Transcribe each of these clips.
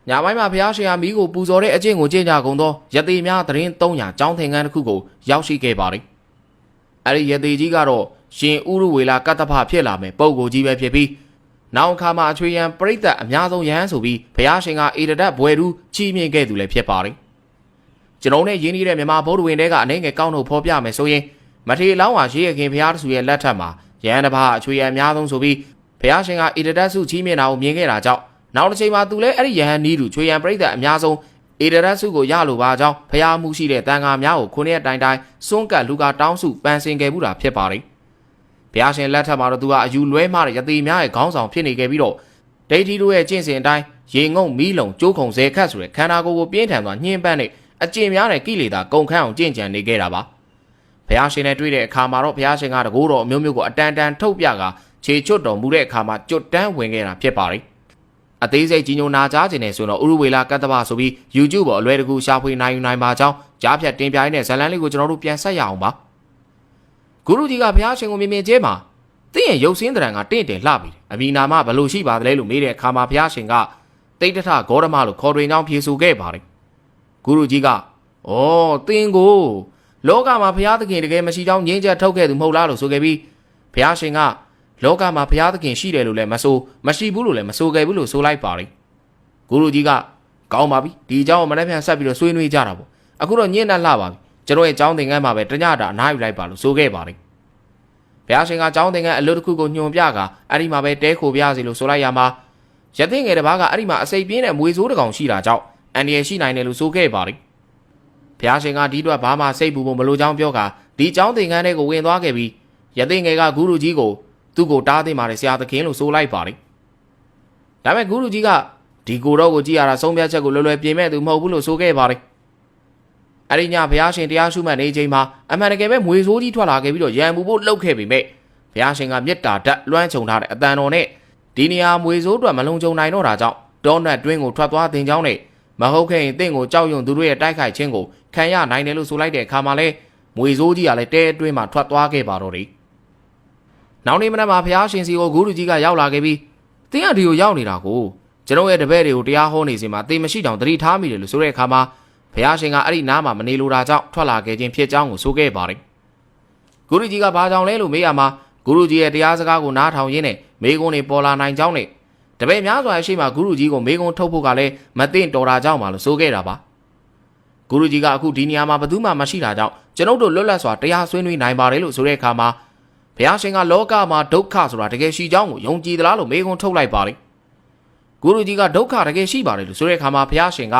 ညာပိုင်းမှာဖျားရှင်ဟာမိကိုပူဇော်တဲ့အကျင့်ကိုကျင့်ကြကုန်သောယသိများသတင်း300ကျောင်းသင်ခန်းတစ်ခုကိုရောက်ရှိခဲ့ပါတယ်။အဲဒီယသိကြီးကတော့ရှင်ဥရဝေလာကတ္တဖဖြစ်လာမယ်ပုံကိုကြီးပဲဖြစ်ပြီးနောက်အခါမှာအချွေရန်ပြိဿအများဆုံးယဟန်ဆိုပြီးဖျားရှင်ကအေရဒတ်ဘွယ်သူချီးမြှင့်ခဲ့သူလည်းဖြစ်ပါတယ်။ကျွန်တော်နဲ့ရင်းနှီးတဲ့မြန်မာဗုဒ္ဓဝင်တွေကအနေငယ်ကောင်းထုတ်ဖော်ပြမယ်ဆိုရင်မထေရလောင်းဟာရေရခင်ဖျားတဆူရဲ့လက်ထက်မှာယဟန်တစ်ပါးအချွေရန်အများဆုံးဆိုပြီးဖျားရှင်ကအေရဒတ်စုချီးမြှင့်တာကိုမြင်ခဲ့တာကြောင့်နောက်တစ်ချိန်မှာသူလည်းအဲ့ဒီယဟန်နီးသူချွေရန်ပြိဿအများဆုံးအေရဒတ်စုကိုရလိုပါကြောင်းဖျားမှုရှိတဲ့တန်ခါများကိုခုနှစ်တိုင်တိုင်စွန့်ကပ်လူကတောင်းစုပန်ဆင်ခဲ့မှုတာဖြစ်ပါတယ်။ဘုရားရှင်လက်ထက်မှာတော့သူကအယူလွဲမှားတဲ့ယသိများရဲ့ခေါင်းဆောင်ဖြစ်နေခဲ့ပြီးတော့ဒိဋ္ဌိတို့ရဲ့ကျင့်စဉ်အတိုင်းရေငုံမီးလုံကျိုးခုံဇဲခတ်ဆိုတဲ့ခန္ဓာကိုယ်ကိုပြင်းထန်စွာညှင်းပန်းတဲ့အကျင့်များတဲ့ကိလေသာကုန်ခန်းအောင်ကျင့်ကြံနေခဲ့တာပါ။ဘုရားရှင်နဲ့တွေ့တဲ့အခါမှာတော့ဘုရားရှင်ကတကူတော်အမျိုးမျိုးကိုအတန်တန်ထုတ်ပြကခြေချွတ်တော်မူတဲ့အခါမှာကြွတ်တန်းဝင်ခဲ့တာဖြစ်ပါတယ်။အသေးစိတ်ကြီးညိုနာကြားခြင်းနဲ့ဆိုတော့ဥရဝေလာကတ္တဗဆိုပြီး YouTube ပေါ်အလွယ်တကူရှာဖွေနိုင်ယူနိုင်ပါကြောင်းကြားဖြတ်တင်ပြရတဲ့ဇာတ်လမ်းလေးကိုကျွန်တော်တို့ပြန်ဆက်ရအောင်ပါ။ဂုရုကြီးကဘုရားရှင်ကိုမြင်မြင်ကျဲမှာသင်ရဲ့ရုပ်စင်းတရံကတင့်တယ်လှပြီအမိနာမဘလို့ရှိပါသလဲလို့မေးတဲ့အခါမှာဘုရားရှင်ကတိဋ္ဌထဂေါရမလို့ခေါ်တွင်ကြောင်းဖြေဆိုခဲ့ပါတယ်။ဂုရုကြီးကဩသင်ကိုလောကမှာဘုရားသခင်တကယ်မရှိကြောင်းငြင်းချက်ထုတ်ခဲ့သူမဟုတ်လားလို့ဆိုခဲ့ပြီးဘုရားရှင်ကလောကမှာဘုရားသခင်ရှိတယ်လို့လည်းမဆိုမရှိဘူးလို့လည်းမဆိုခဲ့ဘူးလို့ဆိုလိုက်ပါတယ်။ဂုရုကြီးကကောင်းပါပြီဒီအကြောင်းကိုမနေ့ပြန်ဆက်ပြီးတော့ဆွေးနွေးကြတာပေါ့အခုတော့ညင်နဲ့လှပါပြီကျွန်တော်ရဲ့အကြောင်းသင်ခန်းမှာပဲတညတာအနားယူလိုက်ပါလို့ဆိုခဲ့ပါတယ်။ဘုရားရှင်ကအကြောင်းသင်ခန်းအလုပ်တစ်ခုကိုညွှန်ပြကအဲ့ဒီမှာပဲတဲခိုပြစီလို့ဆိုလိုက်ရမှာရသင်ငယ်တစ်ပါးကအဲ့ဒီမှာအစိပ်ပြင်းတဲ့မွေဆိုးတစ်ကောင်ရှိတာကြောင့်အန်ဒီရရှိနိုင်တယ်လို့ဆိုခဲ့ပါတယ်။ဘုရားရှင်ကဒီအတွက်ဘာမှစိတ်ပူဖို့မလိုကြောင်းပြောကဒီအကြောင်းသင်ခန်းတွေကိုဝင်သွားခဲ့ပြီးရသင်ငယ်ကဂုရုကြီးကိုသူ့ကိုတားသိမ်းပါတယ်ဆရာသခင်လို့ဆိုလိုက်ပါတယ်။ဒါပေမဲ့ဂုရုကြီးကဒီကိုတော့ကိုကြည့်ရတာဆုံးဖြတ်ချက်ကိုလွယ်လွယ်ပြင်မဲ့သူမဟုတ်ဘူးလို့ဆိုခဲ့ပါတယ်။အဲ့ဒီညဘုရားရှင်တရားရှုမှတ်နေချိန်မှာအမှန်တကယ်ပဲမွေဆိုးကြီးထွက်လာခဲ့ပြီးတော့ရံပူဖို့လှုပ်ခဲ့ပေမဲ့ဘုရားရှင်ကမေတ္တာဓာတ်လွှမ်းခြုံထားတဲ့အတန်တော်နဲ့ဒီနေရာမွေဆိုးအတွက်မလုံခြုံနိုင်တော့တာကြောင့်တောနတ်တွင်းကိုထွက်သွားတင်ကြောင်းနဲ့မဟုတ်ခဲ့ရင်တင့်ကိုကြောက်ရွံ့သူတို့ရဲ့တိုက်ခိုက်ခြင်းကိုခံရနိုင်တယ်လို့ဆိုလိုက်တဲ့အခါမှာလဲမွေဆိုးကြီးကလည်းတဲအတွင်းမှာထွက်သွားခဲ့ပါတော့တယ်။နောက်နေ့မနက်မှာဘုရားရှင်စီကိုဂုရုကြီးကရောက်လာခဲ့ပြီးတင်းကဒီကိုရောက်နေတာကိုကျွန်တော်ရဲ့တပည့်တွေကိုတရားဟောနေစဉ်မှာတင်းမရှိတောင်တတိထားမိတယ်လို့ဆိုတဲ့အခါမှာဘုရားရှင်ကအဲ့ဒီနားမှာမနေလိုတာကြောင့်ထွက်လာခဲ့ခြင်းဖြစ်ကြောင်းကိုဆိုခဲ့ပါတယ်။ဂုရုကြီးကဘာကြောင့်လဲလို့မေးရမှာဂုရုကြီးရဲ့တရားစကားကိုနားထောင်ရင်းနဲ့မေကုန်းတွေပေါ်လာနိုင်ကြောင်းနဲ့တပည့်များစွာရှိမှဂုရုကြီးကိုမေကုန်းထုတ်ဖို့ကလည်းမသိတော်တာကြောင့်ပါလို့ဆိုခဲ့တာပါ။ဂုရုကြီးကအခုဒီနေရာမှာဘယ်သူမှမရှိတာကြောင့်ကျွန်ုပ်တို့လွတ်လပ်စွာတရားဆွေးနွေးနိုင်ပါတယ်လို့ဆိုတဲ့အခါမှာဘုရားရှင်ကလောကမှာဒုက္ခဆိုတာတကယ်ရှိကြောင်းကိုယုံကြည်သလားလို့မေကုန်းထုတ်လိုက်ပါတယ်။ဂုရုကြီးကဒုက္ခတကယ်ရှိပါတယ်လို့ဆိုတဲ့အခါမှာဘုရားရှင်က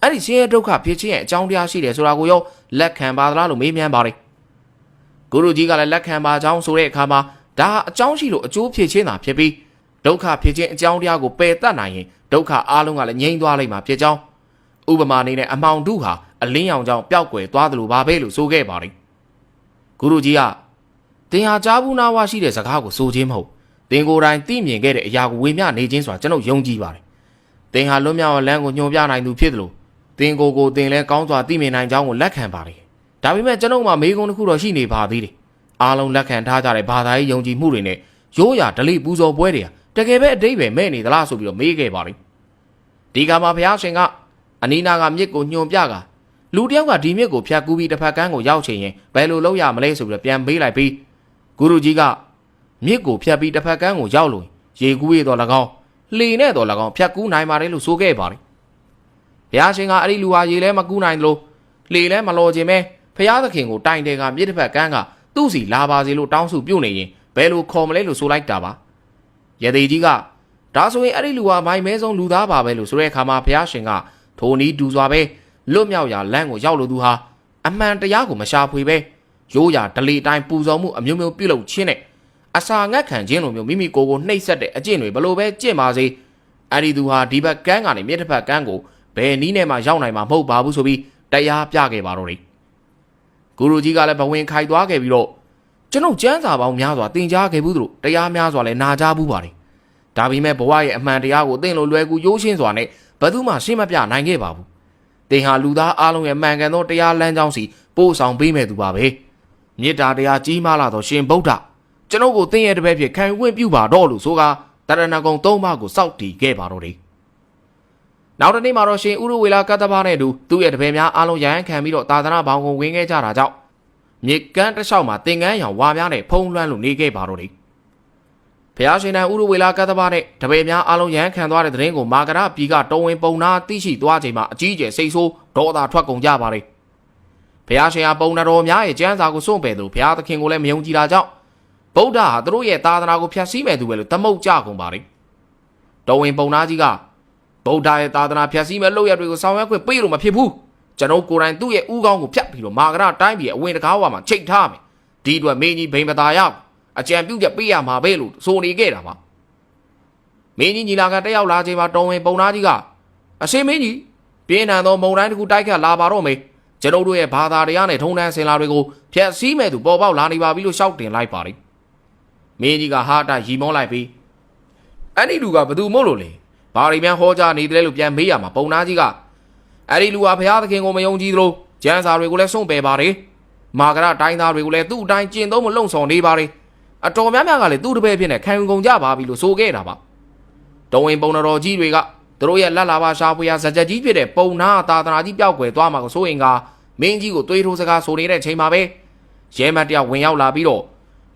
အဲ့ဒီဆင်းရဲဒုက္ခဖြစ်ခြင်းရဲ့အကြောင်းတရားရှိတယ်ဆိုတာကိုရောလက်ခံပါသလားလို့မေးမြန်းပါတယ်။ဂုရုကြီးကလည်းလက်ခံပါကြောင်းဆိုတဲ့အခါမှာဒါအကြောင်းရှိလို့အကျိုးဖြစ်ခြင်းသာဖြစ်ပြီးဒုက္ခဖြစ်ခြင်းအကြောင်းတရားကိုပယ်တတ်နိုင်ရင်ဒုက္ခအလုံးကလည်းငြိမ်းသွားလိမ့်မှာဖြစ်ကြောင်းဥပမာအနေနဲ့အမောင်တုဟာအလင်းရောင်ကြောင့်ပျောက်ကွယ်သွားတယ်လို့ပါပဲလို့ဆိုခဲ့ပါတယ်။ဂုရုကြီးကတင်ဟာကြားဘူးနာဝရှိတဲ့စကားကိုဆိုခြင်းမဟုတ်တင်ကိုယ်တိုင်သိမြင်ခဲ့တဲ့အရာကိုဝေမျှနေခြင်းဆိုတာကျွန်တော်ယုံကြည်ပါတယ်။တင်ဟာလွတ်မြောက်အောင်လမ်းကိုညွှန်ပြနိုင်သူဖြစ်တယ်လို့တင်ကိုတင်လဲကောင်းစွာသိမြင်နိုင်ကြောင်းကိုလက်ခံပါတယ်။ဒါပေမဲ့ကျွန်တော်မှမေးခွန်းတစ်ခုတော့ရှိနေပါသေးတယ်။အားလုံးလက်ခံထားကြတဲ့ဘာသာရေးယုံကြည်မှုတွေနဲ့ရိုးရာဓလေ့ပူဇော်ပွဲတွေဟာတကယ်ပဲအတိတ်ပဲမဲ့နေသလားဆိုပြီးတော့မေးခဲ့ပါတယ်။ဒီကမှာဘုရားရှင်ကအနီးနားကမြစ်ကိုညွှန်ပြကလူတယောက်ကဒီမြစ်ကိုဖြတ်ကူးပြီးတစ်ဖက်ကမ်းကိုရောက်ချင်ရင်ဘယ်လိုလုပ်ရမလဲဆိုပြီးတော့ပြန်မေးလိုက်ပြီးဂုရုကြီးကမြစ်ကိုဖြတ်ပြီးတစ်ဖက်ကမ်းကိုရောက်လို့ရေကူးရတော့၎င်းလှေနဲ့တော့၎င်းဖြတ်ကူးနိုင်ပါတယ်လို့ဆိုခဲ့ပါတယ်။ဘုရားရှင်ကအဲ့ဒီလူဟာရေလဲမကူးနိုင်လို့လှေလဲမလော်ခြင်းပဲဘုရားသခင်ကိုတိုင်တယ်ကမြစ်တစ်ဖက်ကမ်းကသူ့စီလာပါစေလို့တောင်းစုပြုတ်နေရင်ဘယ်လိုခေါ်မလဲလို့ဆိုလိုက်တာပါ။ရသေးကြီးကဒါဆိုရင်အဲ့ဒီလူဟာမိုင်မဲဆုံးလူသားပါပဲလို့ဆိုတဲ့အခါမှာဘုရားရှင်ကထိုနည်းတူစွာပဲလွတ်မြောက်ရာလမ်းကိုရောက်လို့သူဟာအမှန်တရားကိုမရှာဖွေပဲရိုးရာဓလေ့တိုင်းပူဇော်မှုအမျိုးမျိုးပြုလုပ်ခြင်းနဲ့အစာငတ်ခံခြင်းလိုမျိုးမိမိကိုယ်ကိုနှိပ်စက်တဲ့အကျင့်တွေဘလို့ပဲကျင့်ပါစေအဲ့ဒီသူဟာဒီဘက်ကန်းကနေမြစ်တစ်ဖက်ကန်းကိုဘယ်နည်းနဲ့မှရောက်နိုင်မှာမဟုတ်ပါဘူးဆိုပြီးတရားပြခဲ့ပါတော့တယ်ဂုရုကြီးကလည်းဘဝင်ခိုက်သွားခဲ့ပြီးတော့ကျွန်ုပ်ကျမ်းစာပေါင်းများစွာသင်ကြားခဲ့ဘူးသူတို့တရားများစွာလည်းနာကြားဘူးပါတယ်ဒါပေမဲ့ဘဝရဲ့အမှန်တရားကိုသင်လို့လွယ်ကူရိုးရှင်းစွာနဲ့ဘယ်သူမှရှင်းမပြနိုင်ခဲ့ပါဘူးသင်ဟာလူသားအလုံးရဲ့မှန်ကန်သောတရားလမ်းကြောင်းစီပို့ဆောင်ပေးမဲ့သူပါပဲမေတ္တာတရားကြီးမားလာသောရှင်ဗုဒ္ဓကျွန်ုပ်ကိုသင်ရဲ့တပည့်ဖြစ်ခံဝင်ပြုပါတော့လို့ဆိုကတရဏဂုံ၃ပါးကိုစောက်တည်ခဲ့ပါတော့တယ် နောက်တစ်နေ့မှာတော့ရှင်ဥရဝေလာကတ္တဗနဲ့တူသူ့ရဲ့တပည့်များအားလုံးရဟန်းခံပြီးတော့သာသနာဘောင်ကိုဝင်ခဲ့ကြတာကြောင့်မြေကမ်းတစ်လျှောက်မှာသင်္ကန်းရောင်ဝါများနဲ့ဖုံးလွှမ်းလို့နေခဲ့ပါတော့တယ်ဘုရားရှင်တိုင်းဥရဝေလာကတ္တဗနဲ့တပည့်များအားလုံးရဟန်းခံသွားတဲ့တဲ့ရင်ကိုမာကရပြည်ကတော်ဝင်ပုံနာသိရှိသွားချိန်မှာအကြီးအကျယ်စိတ်ဆိုးဒေါသထွက်ကုန်ကြပါတယ်ဘုရားရှင်ဟာပုံနာတော်များရဲ့ကျမ်းစာကိုစွန့်ပယ်သူဘုရားသခင်ကိုလည်းမယုံကြည်တာကြောင့်ဗုဒ္ဓဟာသူတို့ရဲ့သာသနာကိုဖျက်ဆီးမယ်သူပဲလို့သမုတ်ကြကုန်ပါတယ်တော်ဝင်ပုံနာကြီးကဗုဒ္ဓရဲ့သာသနာဖျက်ဆီးမဲ့လုပ်ရတွေကိုဆောင်ရွက်ခွင့်ပေးလို့မဖြစ်ဘူးကျွန်တော်ကိုယ်တိုင်သူ့ရဲ့ဥကောင်းကိုဖျက်ပြီးတော့မာကရတိုင်းပြည်အဝင်တကားဝါမှာချိတ်ထားမယ်ဒီအတွက်မင်းကြီးဗိမ္မာတာရောက်အကြံပြုချက်ပေးရမှာပဲလို့ဆိုနေခဲ့တာပါမင်းကြီးညီလာခံတက်ရောက်လာချိန်မှာတော်ဝင်ပုံနာကြီးကအရှင်မင်းကြီးပြင်းထန်သောမုံတိုင်းတစ်ခုတိုက်ခတ်လာပါတော့မေကျွန်တော်တို့ရဲ့ဘာသာတရားနဲ့ထုံးတမ်းစင်လာတွေကိုဖျက်ဆီးမဲ့သူပေါ်ပေါက်လာနေပါပြီလို့ရှောက်တင်လိုက်ပါတယ်မင်းကြီးကဟာတာရီမောလိုက်ပြီးအဲ့ဒီလူကဘသူမို့လို့လဲဘာရီပြန်ဟောကြားနေတယ်လို့ပြန်မေးရမှာပုံနာကြီးကအဲ့ဒီလူကဘုရားသခင်ကိုမယုံကြည်သလိုကျမ်းစာတွေကိုလည်းစွန့်ပယ်ပါတယ်မာကရတိုင်းသားတွေကိုလည်းသူ့အတိုင်းကျင့်သုံးမလုံဆောင်နေပါတယ်အတော်များများကလည်းသူ့တပည့်ဖြစ်နေခံယူကုန်ကြပါပြီလို့ဆိုခဲ့တာပါတော်ဝင်ပုံတော်ကြီးတွေကသူတို့ရဲ့လက်လာပါရှာဖွေရဇကြက်ကြီးဖြစ်တဲ့ပုံနာသာသနာကြီးပျောက်ကွယ်သွားမှာကိုဆိုရင်ကမင်းကြီးကိုတွေးထိုးစကားဆိုနေတဲ့ချိန်မှာပဲရဲမတ်တယောက်ဝင်ရောက်လာပြီးတော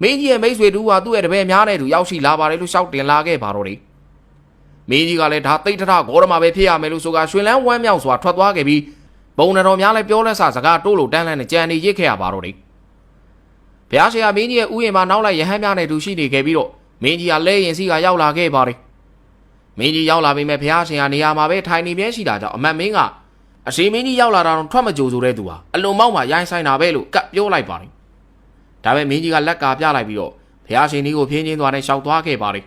့မင်းကြီးရဲ့မိတ်ဆွေတူဟာသူ့ရဲ့တပည့်များနဲ့တူရောက်ရှိလာပါတယ်လို့ရှောက်တင်လာခဲ့ပါတော့တယ်မင်းကြီးကလည်းဒါသိထထဂေါရမပဲဖြစ်ရမယ်လို့ဆိုကရွှေလန်းဝမ်းမြောက်စွာထွက်သွားခဲ့ပြီးပုံတော်များလည်းပြောလက်စစကားတိုးလို့တန်းလန်းနဲ့ကြံနေရစ်ခဲ့ရပါတော့တယ်ဘုရားရှင်ကမင်းကြီးရဲ့ဥယျာဉ်မှာနောက်လိုက်ရဟန်းများနဲ့တူရှိနေခဲ့ပြီးတော့မင်းကြီးကလဲရင်စီကရောက်လာခဲ့ပါတယ်မင်းကြီးရောက်လာပြီးမဲ့ဘုရားရှင်ကနေရာမှာပဲထိုင်နေပြဲရှိတာကြောင့်အမတ်မင်းကအရှိမင်းကြီးရောက်လာတာတော့ထွက်မကြိုဆိုတဲ့သူဟာအလွန်မောက်မှရိုင်းဆိုင်တာပဲလို့ကပ်ပြောလိုက်ပါတယ်ဒါပေမဲ့မင်းကြီးကလက်ကာပြလိုက်ပြီးတော့ဘုရားရှင်ကြီးကိုဖြင်းချင်းသွားနဲ့ရှောက်သွားခဲ့ပါတယ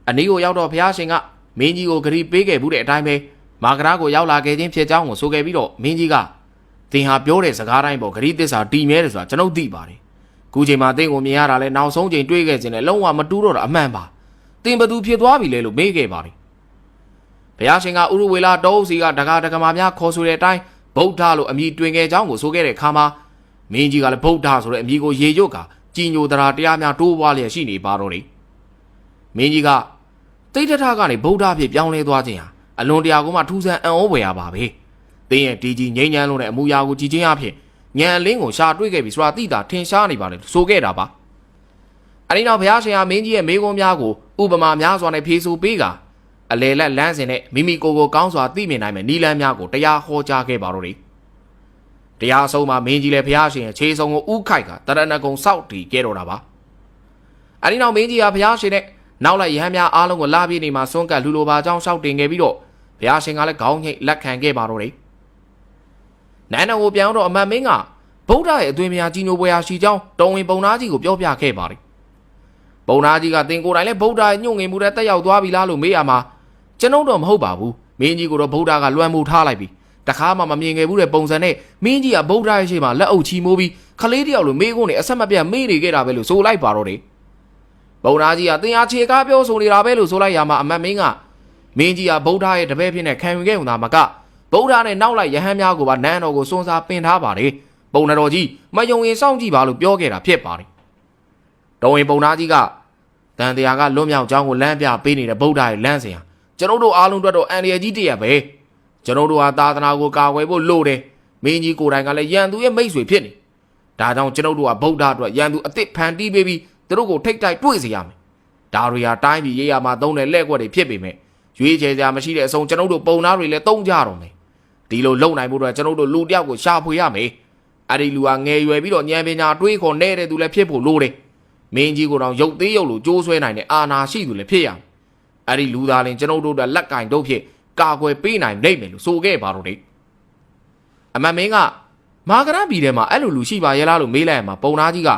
်အနည်းကိုရောက်တော့ဘုရားရှင်ကမင်းကြီးကိုဂရီပေးခဲ့ဘူးတဲ့အတိုင်းပဲမာကရာကိုရောက်လာခဲ့ခြင်းဖြစ်ကြောင်းကိုဆိုခဲ့ပြီးတော့မင်းကြီးကသင်ဟာပြောတဲ့စကားတိုင်းပေါ့ဂရီသစ္စာတီမြဲတယ်ဆိုတာကျွန်ုပ်သိပါတယ်ခုချိန်မှာသင်ကိုမြင်ရတာလဲနောက်ဆုံးချိန်တွေးခဲ့ခြင်းနဲ့လုံးဝမတူးတော့တာအမှန်ပါသင်ဘသူဖြစ်သွားပြီလဲလို့မေးခဲ့ပါတယ်ဘုရားရှင်ကဥရဝေလာတောစီကဒကာဒကမာများခေါ်ဆိုတဲ့အတိုင်းဗုဒ္ဓလို့အမည်တွင်ခဲ့ကြောင်းကိုဆိုခဲ့တဲ့အခါမှာမင်းကြီးကလည်းဗုဒ္ဓဆိုတဲ့အမည်ကိုရေရွတ်ကကြီးညိုတရားတရားများတိုးပွားလျက်ရှိနေပါတော့တယ်မင်းကြီးကတိတ်တထကနေဗုဒ္ဓဖြစ်ပြောင်းလဲသွားခြင်းဟာအလွန်တရာကိုမှထူးဆန်းအံ့ဩဖွယ်ရပါပဲသင်ရဲ့ဒီကြီးငိမ့်ညမ်းလို့တဲ့အမူအရာကိုကြည်ချင်းအဖြစ်ဉာဏ်လင်းကိုရှာတွေ့ခဲ့ပြီဆိုတာသိတာထင်ရှားနေပါလေဆိုခဲ့တာပါအဲဒီနောက်ဘုရားရှင်ဟာမင်းကြီးရဲ့မိကုံးများကိုဥပမာများစွာနဲ့ဖြေဆိုပေးကအလေလက်လန်းစင်နဲ့မိမိကိုယ်ကိုကောင်းစွာသိမြင်နိုင်မယ့်နီလန်းများကိုတရားဟောကြားခဲ့ပါတော့တယ်တရားအဆုံးမှာမင်းကြီးလည်းဘုရားရှင်ရဲ့ခြေဆုံးကိုဥခိုက်ကတရဏဂုံစောက်တီခဲ့တော့တာပါအဲဒီနောက်မင်းကြီးဟာဘုရားရှင်နဲ့နောက်လိုက်ရဟန်းများအားလုံးကိုလာပြည့်နေမှာစွန့်ကပ်လူလိုပါကြောင်းရှောက်တင်ခဲ့ပြီးတော့ဘုရားရှင်ကလည်းခေါင်းညိတ်လက်ခံခဲ့ပါတော့တယ်နန်းတော်ကိုပြောင်းတော့အမတ်မင်းကဗုဒ္ဓရဲ့အသွင်များကြီးညိုပွဲရာရှိကြောင်းတော်ဝင်ပုံနာကြီးကိုပြောပြခဲ့ပါတယ်ပုံနာကြီးကသင်ကိုယ်တိုင်လည်းဗုဒ္ဓရဲ့ညှို့ငင်မှုတဲ့တက်ရောက်သွားပြီလားလို့မေးရမှာကျွန်ုပ်တော့မဟုတ်ပါဘူးမင်းကြီးကိုတော့ဗုဒ္ဓကလွှမ်းမိုးထားလိုက်ပြီတခါမှမမြင်ခဲ့ဘူးတဲ့ပုံစံနဲ့မင်းကြီးကဗုဒ္ဓရဲ့ရှေ့မှာလက်အုပ်ချီမိုးပြီးခလေးတယောက်လိုမေးခွန်းနဲ့အဆက်မပြတ်မေးနေခဲ့တာပဲလို့ဆိုလိုက်ပါတော့တယ်ပုံနာကြီးကသင်အားခြေကားပြောဆိုနေတာပဲလို့ဆိုလိုက်ရမှာအမတ်မင်းကမင်းကြီးကဗုဒ္ဓရဲ့တပည့်ဖြစ်နေခံယူခဲ့ုံသာမကဗုဒ္ဓနဲ့နောက်လိုက်ယဟန်များကိုပါနန်းတော်ကိုစွန့်စားပင်ထားပါတယ်ပုံတော်ကြီးမယုံရင်စောင့်ကြည့်ပါလို့ပြောခဲ့တာဖြစ်ပါတယ်တော်ဝင်ပုံနာကြီးကတန်တရားကလွတ်မြောက်ကြောင်းကိုလမ်းပြပေးနေတဲ့ဗုဒ္ဓရဲ့လမ်းစဉ်ဟာကျွန်တော်တို့အားလုံးအတွက်တော့အန္တရာယ်ကြီးတည်းပဲကျွန်တော်တို့ဟာသာသနာကိုကာကွယ်ဖို့လိုတယ်မင်းကြီးကိုယ်တိုင်ကလည်းရန်သူရဲ့မိတ်ဆွေဖြစ်နေဒါကြောင့်ကျွန်တော်တို့ကဗုဒ္ဓအတွက်ရန်သူအစ်စ်ဖန်တီးပေးပြီးသူတို့ကိုထိတ်တိုက်တွေ့စေရမယ်ဒါတွေဟာတိုင်းပြည်ရေးရမှာသုံးတဲ့လက်ကွက်တွေဖြစ်ပေမဲ့ရွေးချယ်စရာမရှိတဲ့အဆုံးကျွန်တော်တို့ပုံသားတွေလည်းသုံးကြတော့မယ်ဒီလိုလုံနိုင်ဖို့အတွက်ကျွန်တော်တို့လူတယောက်ကိုရှာဖွေရမယ်အဲ့ဒီလူကငယ်ရွယ်ပြီးတော့ဉာဏ်ပညာတွေးခေါ်နေတဲ့သူလည်းဖြစ်ဖို့လိုတယ်မင်းကြီးကိုတော့ရုပ်သေးရုပ်လိုကြိုးဆွဲနိုင်တဲ့အာဏာရှိသူလည်းဖြစ်ရမယ်အဲ့ဒီလူသားလင်ကျွန်တော်တို့ကလက်ကင်တို့ဖြစ်ကာကွယ်ပေးနိုင်နိုင်မယ်လို့ဆိုခဲ့ပါတော့တယ်အမတ်မင်းကမာကရပြည်ထဲမှာအဲ့လိုလူရှိပါရဲ့လားလို့မေးလိုက်ရမှာပုံသားကြီးက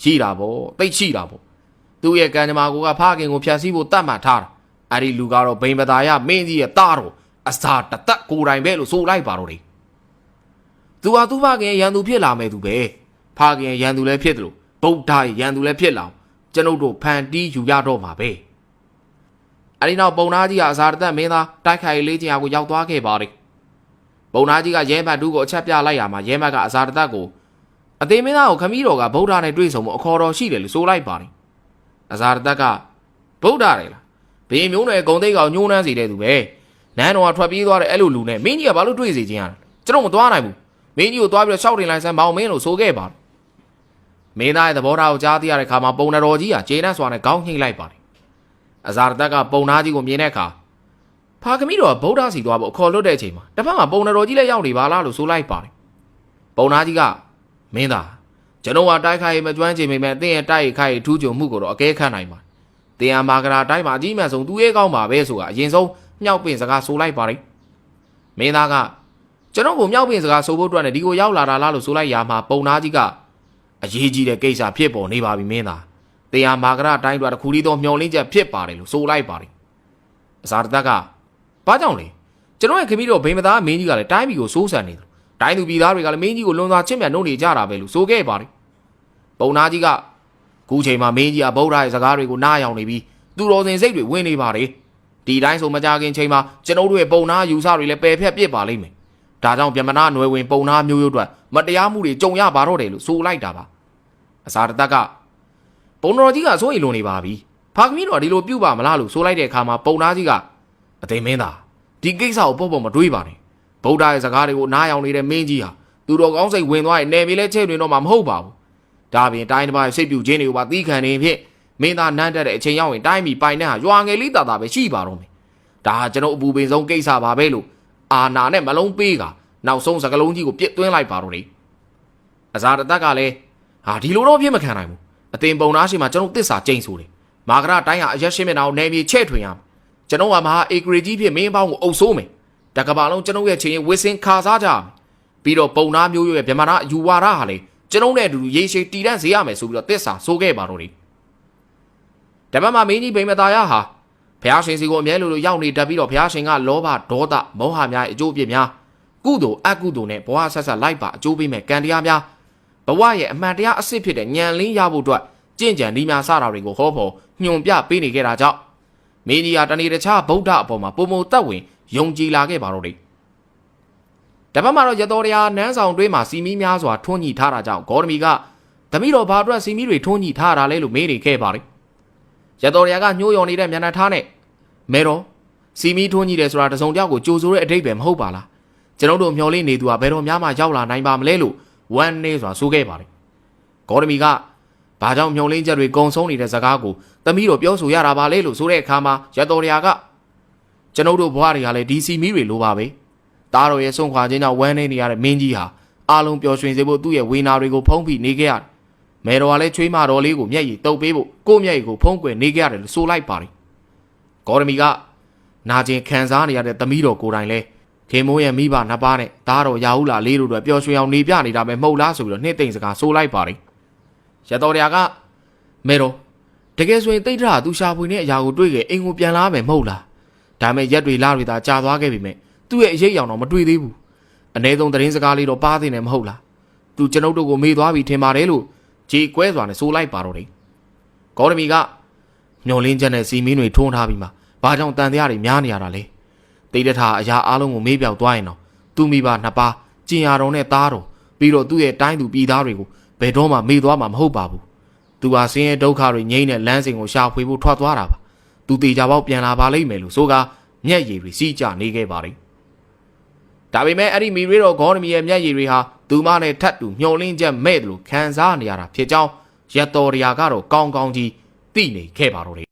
ရှိတာပေါ့တိတ်ရှိတာပေါ့သူ့ရဲ့ကံကြမ္မာကိုကဖခင်ကိုဖျက်ဆီးဖို့တတ်မှတ်ထားတာအဲ့ဒီလူကတော့ဘိမ္ပတာရမင်းကြီးရဲ့သားတော်အစာတသက်ကိုယ်တိုင်ပဲလို့ဆိုလိုက်ပါတော့တယ်သူဟာသူ့ဖခင်ရန်သူဖြစ်လာမယ်သူပဲဖခင်ရန်သူလည်းဖြစ်တယ်လို့ဗုဒ္ဓရဲ့ရန်သူလည်းဖြစ်လာကျွန်ုပ်တို့ဖန်တီးယူရတော့မှာပဲအဲ့ဒီနောက်ပုံနာကြီးကအစာတသက်မင်းသားတိုက်ခိုက်လေးချင်ကိုရောက်သွားခဲ့ပါတယ်ပုံနာကြီးကရဲမတ်တူးကိုအချက်ပြလိုက်ရမှာရဲမတ်ကအစာတသက်ကိုအသေးမင်းသားကိုခမည်းတော်ကဗုဒ္ဓနဲ့တွေ့ဆုံမှုအခေါ်တော်ရှိတယ်လို့ဆိုလိုက်ပါတယ်အစာတသက်ကဗုဒ္ဓတယ်လားဘင်းမျိုးနွယ်ဂုံသိက္ခာညှိုးနှမ်းစေတဲ့သူပဲ နန်းတော်ကထွက်ပြေးသွားတဲ့အဲ့လိုလူနဲ့မင်းကြီးကဘာလို့တွေ့စေချင်ရလဲကျွန်တော်မသွားနိုင်ဘူးမင်းကြီးကိုသွားပြီးတော့ရှောက်တင်လိုက်စမ်းမောင်မင်းလို့ဆိုခဲ့ပါတယ်မင်းသားရဲ့သဘောထားကိုကြားသိရတဲ့အခါမှာပုံတော်ကြီးကကျေနပ်စွာနဲ့ခေါင်းညှိလိုက်ပါတယ်အဇာရတက်ကပုံသားကြီးကိုမြင်တဲ့အခါဖာခမီတော်ကဗုဒ္ဓစီသွားဖို့အခေါ်လွတ်တဲ့အချိန်မှာတစ်ဖက်မှာပုံတော်ကြီးလည်းရောက်နေပါလားလို့ဆိုလိုက်ပါတယ်ပုံသားကြီးကမင်းသားကျွန်တော်ကတိုက်ခိုက်မကျွမ်းချင်ပေမဲ့အသင်ရဲ့တိုက်ခိုက်ထူးချွန်မှုကိုတော့အကဲခတ်နိုင်ပါတင်အမာကရာတိုင်းမှာအကြီးမှန်ဆုံးသူရဲ့ကောင်းပါပဲဆိုတာအရင်ဆုံးမြောက်ပင်စကားဆိုလိုက်ပါတယ်မင်းသားကကျွန်တော်ကိုမြောက်ပင်စကားဆိုဖို့အတွက်နဲ့ဒီကိုရောက်လာတာလားလို့ဆိုလိုက်ရမှာပုံသားကြီးကအရေးကြီးတဲ့ကိစ္စဖြစ်ပေါ်နေပါပြီမင်းသားတင်အမာကရာတိုင်းတို့တခုလီတော့မျောလင်းချက်ဖြစ်ပါတယ်လို့ဆိုလိုက်ပါတယ်အစာတက်ကဘာကြောင့်လဲကျွန်တော်ရဲ့ခမီးတော်ဗိမသားမင်းကြီးကလည်းတိုင်းပြည်ကိုစိုးစံနေတယ်တိုင်းသူပြည်သားတွေကလည်းမင်းကြီးကိုလွန်စွာချစ်မြတ်နှုတ်နေကြတာပဲလို့ဆိုခဲ့ပါတယ်ပုံသားကြီးကခုချိန်မှာမင်းကြီးကဗုဒ္ဓရဲ့စကားတွေကိုနားယောင်နေပြီးသူတော်စင်စိတ်တွေဝင်နေပါတယ်ဒီတိုင်းဆိုမကြခင်ချိန်မှာကျွန်တော်တို့ရဲ့ပုံနာယူဆတွေလည်းပယ်ဖြတ်ပစ်ပါလိမ့်မယ်ဒါကြောင့်ဗျမနာနွယ်ဝင်ပုံနာမျိုးရိုးအတွက်မတရားမှုတွေကြုံရပါတော့တယ်လို့ဆိုလိုက်တာပါအစာတသက်ကပုံတော်ကြီးကစိုးရိမ်လွန်နေပါပြီဖာကမီးတော်ဒီလိုပြုတ်ပါမလားလို့ဆိုလိုက်တဲ့အခါမှာပုံသားကြီးကအသိမင်းသားဒီကိစ္စကိုပေါ့ပေါ့မတွေးပါနဲ့ဗုဒ္ဓရဲ့စကားတွေကိုနားယောင်နေတဲ့မင်းကြီးဟာသူတော်ကောင်းစိတ်ဝင်သွားရင်နေမြေလဲချဲ့တွင်တော့မှမဟုတ်ပါဘူးဒါပြင်တိုင်းတစ်ပါးစိတ်ပြူခြင်းတွေကိုပါသီးခံနေဖြစ်မင်းသားနန်းတက်တဲ့အချိန်ရောက်ရင်တိုင်းပြည်ပိုင်တဲ့ဟာရွာငယ်လေးတာတာပဲရှိပါတော့မယ်ဒါဟာကျွန်တော်အပူပင်ဆုံးကိစ္စပါပဲလို့အာနာနဲ့မလုံးပေးကနောက်ဆုံးစကလုံးကြီးကိုပြစ်သွင်းလိုက်ပါတော့တယ်အဇာတသက်ကလည်းဟာဒီလိုတော့ဖြစ်မခံနိုင်ဘူးအတင်ပုံသားရှိမှကျွန်တော်တစ္ဆာကျိန်ဆိုတယ်မာကရတိုင်းဟာအရက်ရှင်းမျက်နှာကိုနေမြေချဲ့ထွင်ရမယ်ကျွန်တော်ကမဟာအေဂရီကြီးဖြစ်မင်းပေါင်းကိုအုပ်ဆိုးမယ်တကဘာလုံးကျွန်တော်ရဲ့ချင်းဝစ်စင်ခါစားကြမယ်ပြီးတော့ပုံသားမျိုးရဲ့ဗမာနာအယူဝါဒဟာလေကျွန်တော်နဲ့အတူတူရေရှည်တည်တံ့စေရမယ်ဆိုပြီးတော့တစ္ဆာဆိုခဲ့ပါတော့တယ်တပတ်မှာမင်းကြီးဗိမသာရဟာဘုရားရှင်စီကိုအမြဲလိုရောက်နေတတ်ပြီးတော့ဘုရားရှင်ကလောဘဒေါသမောဟများအကျိုးအပြစ်များကုသိုလ်အကုသိုလ်နဲ့ဘဝဆက်ဆက်လိုက်ပါအကျိုးပေးမဲ့ကံတရားများဘဝရဲ့အမှန်တရားအစစ်ဖြစ်တဲ့ဉာဏ်လင်းရဖို့အတွက်ကြင်ကြံဒီများစတာတွေကိုဟောဖို့ညွန်ပြပေးနေခဲ့တာကြောင့်မင်းကြီးကတဏှိတခြားဗုဒ္ဓအပေါ်မှာပုံပုံတက်ဝင်ယုံကြည်လာခဲ့ပါတော့တယ်တပတ်မှာတော့ရတော်တရားနန်းဆောင်တွင်းမှာစီမီများစွာထွန်းညှိထားတာကြောင့်ဂေါတမီကသမီးတော်ဘာအတွက်စီမီတွေထွန်းညှိထားတာလဲလို့မေးနေခဲ့ပါတယ်ရတော်တရားကညှိုးယော်နေတဲ့မျက်နှာထားနဲ့မဲတော်စီမီထွန်းညှိတယ်ဆိုတာတစုံတယောက်ကိုကြိုဆိုတဲ့အတိတ်ပဲမဟုတ်ပါလားကျွန်တော်တို့မျှော်လင့်နေသူကဘယ်တော့မှရောက်လာနိုင်ပါမလဲလို့ဝမ်းနေစွာဆိုခဲ့ပါတယ်ဂေါတမီကဘာကြောင့်မျှော်လင့်ချက်တွေကုံဆုံးနေတဲ့စကားကိုသမီးတော်ပြောဆိုရတာပါလဲလို့ဆိုတဲ့အခါမှာရတော်တရားကကျွန်တော်တို့ဘဝတွေကလည်းဒီစီမီတွေလိုပါပဲတားတော်ရဲ့ဆုံးခွာခြင်းကြောင့်ဝမ်းနေနေရတဲ့မင်းကြီးဟာအားလုံးပျော်ရွှင်စေဖို့သူ့ရဲ့ဝေနာတွေကိုဖုံးဖိနေခဲ့ရတယ်မဲတော်ကလည်းချွေးမတော်လေးကိုမျက်ရည်တုပ်ပေးဖို့ကိုယ့်မျက်ရည်ကိုဖုံးကွယ်နေခဲ့ရတယ်လို့ဆိုလိုက်ပါတယ်ဂေါတမီကနာကျင်ခံစားနေရတဲ့သမီးတော်ကိုယ်တိုင်လဲခေမိုးရဲ့မိဘနှစ်ပါးနဲ့တားတော်ရာဟုလာလေးတို့အတွက်ပျော်ရွှင်အောင်နေပြနေတာပဲမဟုတ်လားဆိုပြီးတော့နှစ်သိမ့်စကားဆိုလိုက်ပါတယ်ရတော်တရားကမဲတော်တကယ်ဆိုရင်တိတ်ထတာသူရှာဖွေနေတဲ့အရာကိုတွေ့ခဲ့အိမ်ကိုပြန်လာမယ်မဟုတ်လားဒါမဲ့ရက်တွေလတွေသာကြာသွားခဲ့ပြီမဲ့သူ့ရဲ့အရေးအယောင်တော့မတွေ့သေးဘူးအ ਨੇ ဆုံးသတင်းစကားလေးတော့ပါသေးတယ်မဟုတ်လားသူကျွန်ုပ်တို့ကိုမေးသွားပြီထင်ပါတယ်လို့ခြေကွဲစွာနဲ့ဆိုလိုက်ပါတော့တယ်ဂေါတမီကမျောလင်းချက်နဲ့စီမင်းတွေထုံးထားပြီးမှဘာကြောင့်တန်တရားတွေများနေရတာလဲတိတ်တထာအရာအားလုံးကိုမေးပြောက်သွားရင်တော့သူမိဘနှစ်ပါးကျင်ရတော်နဲ့သားတော်ပြီးတော့သူ့ရဲ့တိုင်းသူပြည်သားတွေကိုဘယ်တော့မှမေးသွားမှာမဟုတ်ပါဘူးသူဟာဆင်းရဲဒုက္ခတွေငြိမ်းတဲ့လမ်းစဉ်ကိုရှာဖွေဖို့ထွက်သွားတာပါသူတေချာပေါက်ပြန်လာပါလိမ့်မယ်လို့ဆိုကာမျက်ရည်တွေစီးကျနေခဲ့ပါတယ်ဒါပေမဲ့အဲ့ဒီမီရီတော်ဂေါတမီရဲ့မျက်ရည်တွေဟာသူမနဲ့ထပ်တူမျောလင်းချက်မဲ့တယ်လို့ခံစားနေရတာဖြစ်ကြောင်းရတော်ရာကတော့ကောင်းကောင်းကြီးသိနေခဲ့ပါတော့တယ်